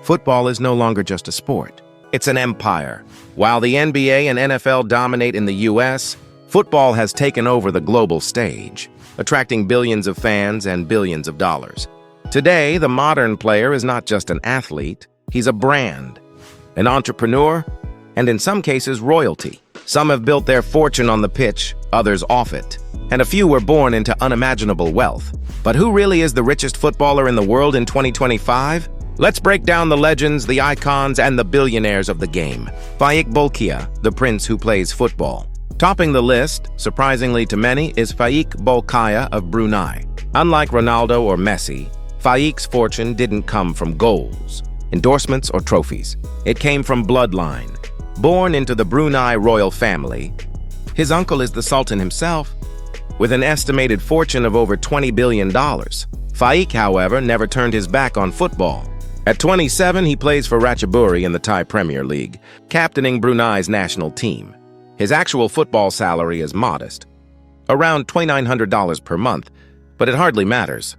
Football is no longer just a sport. It's an empire. While the NBA and NFL dominate in the US, football has taken over the global stage, attracting billions of fans and billions of dollars. Today, the modern player is not just an athlete, he's a brand, an entrepreneur, and in some cases, royalty. Some have built their fortune on the pitch, others off it, and a few were born into unimaginable wealth. But who really is the richest footballer in the world in 2025? Let's break down the legends, the icons, and the billionaires of the game. Faiq Bolkiah, the prince who plays football. Topping the list, surprisingly to many, is Faiq Bolkiah of Brunei. Unlike Ronaldo or Messi, Faiq's fortune didn't come from goals, endorsements, or trophies. It came from bloodline. Born into the Brunei royal family, his uncle is the Sultan himself, with an estimated fortune of over $20 billion. Faiq, however, never turned his back on football. At 27, he plays for Ratchaburi in the Thai Premier League, captaining Brunei's national team. His actual football salary is modest, around $2,900 per month, but it hardly matters.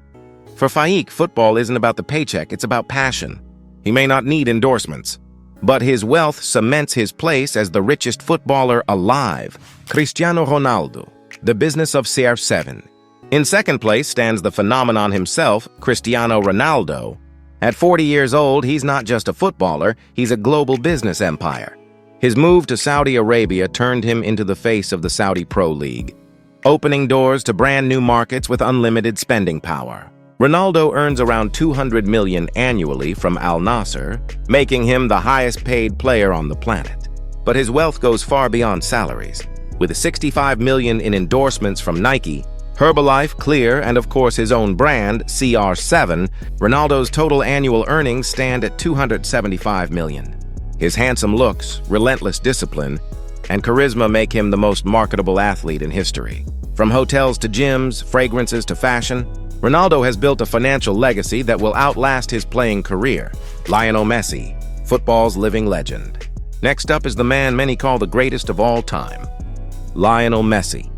For Faiq, football isn't about the paycheck, it's about passion. He may not need endorsements, but his wealth cements his place as the richest footballer alive. Cristiano Ronaldo, the business of CR7. In second place stands the phenomenon himself, Cristiano Ronaldo. At 40 years old, he's not just a footballer, he's a global business empire. His move to Saudi Arabia turned him into the face of the Saudi Pro League, opening doors to brand new markets with unlimited spending power. Ronaldo earns around $200 million annually from Al Nassr, making him the highest paid player on the planet. But his wealth goes far beyond salaries. With $65 million in endorsements from Nike, Herbalife, Clear, and of course his own brand, CR7, Ronaldo's total annual earnings stand at $275 million. His handsome looks, relentless discipline, and charisma make him the most marketable athlete in history. From hotels to gyms, fragrances to fashion, Ronaldo has built a financial legacy that will outlast his playing career. Lionel Messi, football's living legend. Next up is the man many call the greatest of all time, Lionel Messi.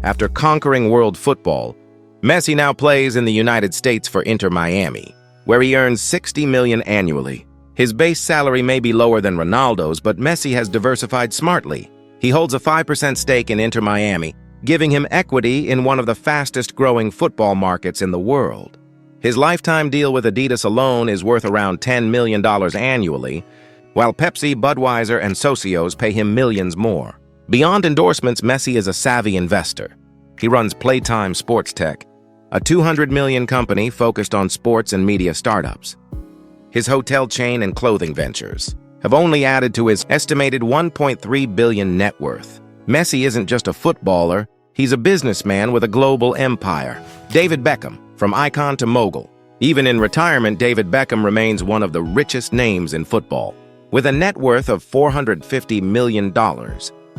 After conquering world football, Messi now plays in the United States for Inter Miami, where he earns $60 million annually. His base salary may be lower than Ronaldo's, but Messi has diversified smartly. He holds a 5% stake in Inter Miami, giving him equity in one of the fastest-growing football markets in the world. His lifetime deal with Adidas alone is worth around $10 million annually, while Pepsi, Budweiser, and Socios pay him millions more. Beyond endorsements, Messi is a savvy investor. He runs Playtime Sports Tech, a $200 million company focused on sports and media startups. His hotel chain and clothing ventures have only added to his estimated $1.3 billion net worth. Messi isn't just a footballer, he's a businessman with a global empire. David Beckham, from icon to mogul. Even in retirement, David Beckham remains one of the richest names in football. With a net worth of $450 million,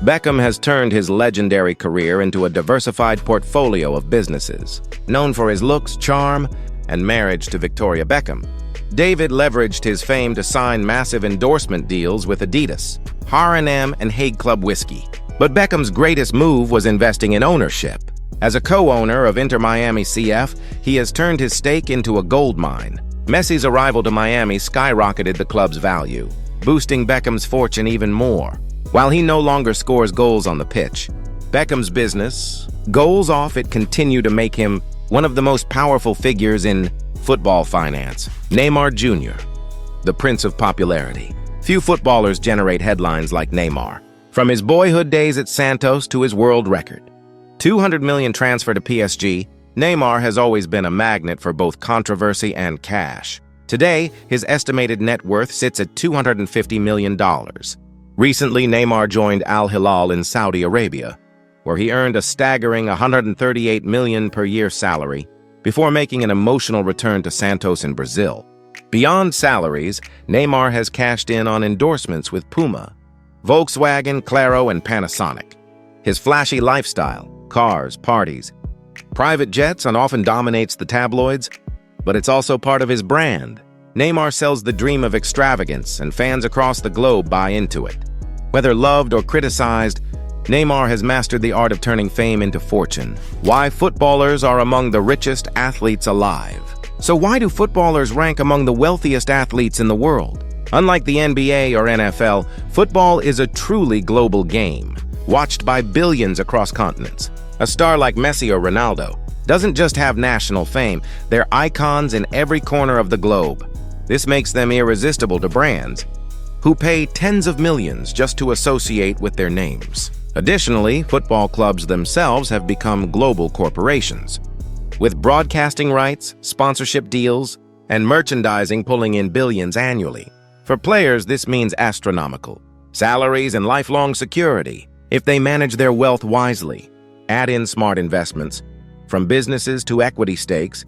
Beckham has turned his legendary career into a diversified portfolio of businesses. Known for his looks, charm, and marriage to Victoria Beckham, David leveraged his fame to sign massive endorsement deals with Adidas, H&M, and Hague Club Whiskey. But Beckham's greatest move was investing in ownership. As a co-owner of Inter Miami CF, he has turned his stake into a gold mine. Messi's arrival to Miami skyrocketed the club's value, boosting Beckham's fortune even more. While he no longer scores goals on the pitch, Beckham's business, goals off it, continue to make him one of the most powerful figures in football finance. Neymar Jr., the prince of popularity. Few footballers generate headlines like Neymar. From his boyhood days at Santos to his world record, $200 million transfer to PSG, Neymar has always been a magnet for both controversy and cash. Today, his estimated net worth sits at $250 million. Recently, Neymar joined Al Hilal in Saudi Arabia, where he earned a staggering $138 million per year salary before making an emotional return to Santos in Brazil. Beyond salaries, Neymar has cashed in on endorsements with Puma, Volkswagen, Claro, and Panasonic. His flashy lifestyle, cars, parties, private jets, and often dominates the tabloids, but it's also part of his brand. Neymar sells the dream of extravagance, and fans across the globe buy into it. Whether loved or criticized, Neymar has mastered the art of turning fame into fortune. Why footballers are among the richest athletes alive. So why do footballers rank among the wealthiest athletes in the world? Unlike the NBA or NFL, football is a truly global game, watched by billions across continents. A star like Messi or Ronaldo doesn't just have national fame, they're icons in every corner of the globe. This makes them irresistible to brands who pay tens of millions just to associate with their names. Additionally, football clubs themselves have become global corporations, with broadcasting rights, sponsorship deals, and merchandising pulling in billions annually. For players, this means astronomical salaries and lifelong security if they manage their wealth wisely. Add in smart investments, from businesses to equity stakes,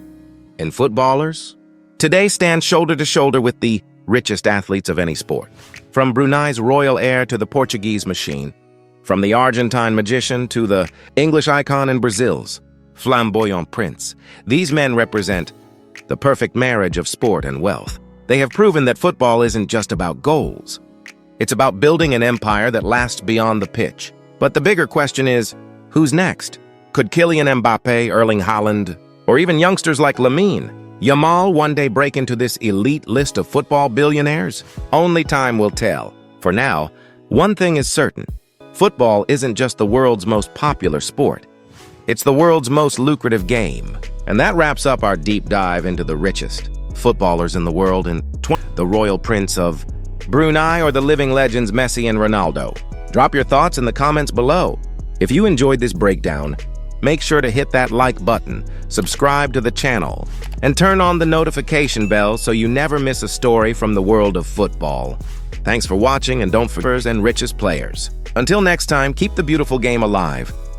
and footballers today stand shoulder to shoulder with the richest athletes of any sport. From Brunei's royal heir to the Portuguese machine, from the Argentine magician to the English icon in Brazil's flamboyant prince, these men represent the perfect marriage of sport and wealth. They have proven that football isn't just about goals. It's about building an empire that lasts beyond the pitch. But the bigger question is, who's next? Could Kylian Mbappe, Erling Haaland, or even youngsters like Lamine Yamal one day break into this elite list of football billionaires? Only time will tell. For now, one thing is certain. Football isn't just the world's most popular sport. It's the world's most lucrative game. And that wraps up our deep dive into the richest footballers in the world and the royal prince of Brunei or the living legends Messi and Ronaldo. Drop your thoughts in the comments below. If you enjoyed this breakdown, make sure to hit that like button, subscribe to the channel, and turn on the notification bell so you never miss a story from the world of football. Thanks for watching, and don't forget and richest players. Until next time, keep the beautiful game alive.